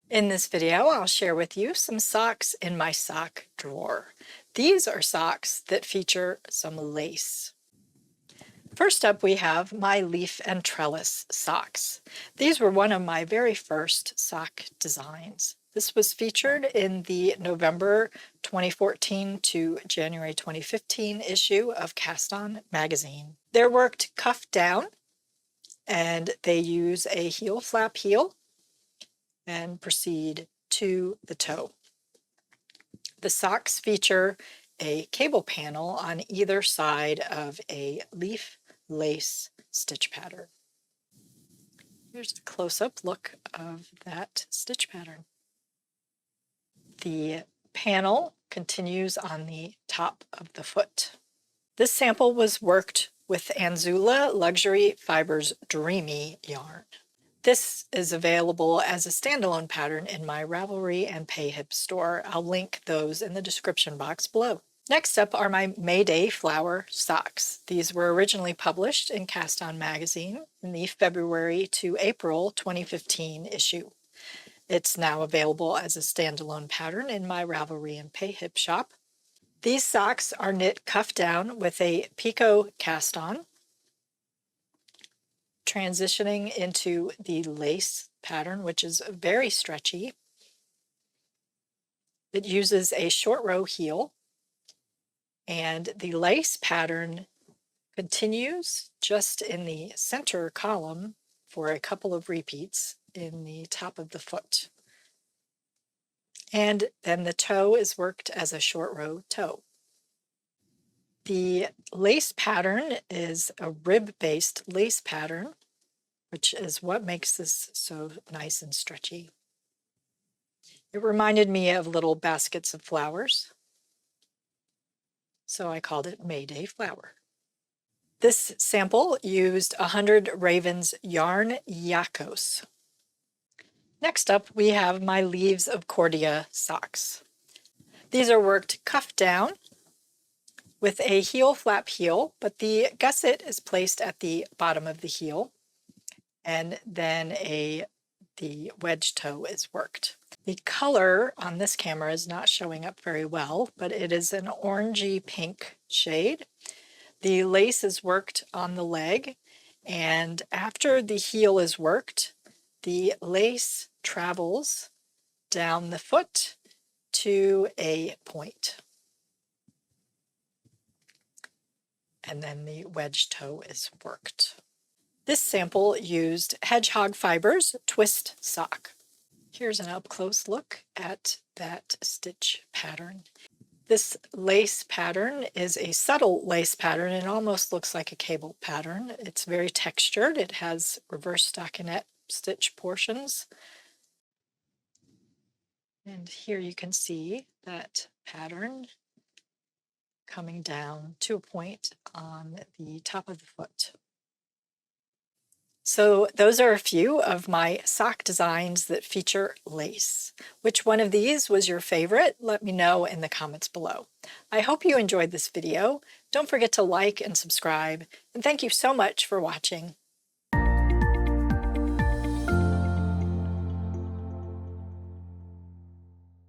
In this video, I'll share with you some socks in my sock drawer. These are socks that feature some lace. First up, we have my leaf and trellis socks. These were one of my very first sock designs. This was featured in the November 2014 to January 2015 issue of Cast On magazine. They're worked cuff down, and they use a heel flap heel and proceed to the toe. The socks feature a cable panel on either side of a leaf lace stitch pattern. Here's a close-up look of that stitch pattern. The panel continues on the top of the foot. This sample was worked with Anzula Luxury Fibers Dreamy yarn. This is available as a standalone pattern in my Ravelry and PayHip store. I'll link those in the description box below. Next up are my Mayday Flower socks. These were originally published in Cast On magazine in the February to April 2015 issue. It's now available as a standalone pattern in my Ravelry and PayHip shop. These socks are knit cuff down with a picot cast on, transitioning into the lace pattern, which is very stretchy. It uses a short row heel, and the lace pattern continues just in the center column for a couple of repeats in the top of the foot. And then the toe is worked as a short row toe. The lace pattern is a rib-based lace pattern, which is what makes this so nice and stretchy. It reminded me of little baskets of flowers, so I called it Mayday Flower. This sample used 100 Ravens yarn Yakos. Next up, we have my Leaves of Cordia socks. These are worked cuff down with a heel flap heel, but the gusset is placed at the bottom of the heel, and then the wedge toe is worked. The color on this camera is not showing up very well, but it is an orangey pink shade. The lace is worked on the leg, and after the heel is worked, the lace travels down the foot to a point. And then the wedge toe is worked. This sample used Hedgehog Fibers Twist Sock. Here's an up-close look at that stitch pattern. This lace pattern is a subtle lace pattern. It almost looks like a cable pattern. It's very textured. It has reverse stockinette stitch portions. And here you can see that pattern coming down to a point on the top of the foot. So those are a few of my sock designs that feature lace. Which one of these was your favorite? Let me know in the comments below. I hope you enjoyed this video. Don't forget to like and subscribe, and thank you so much for watching.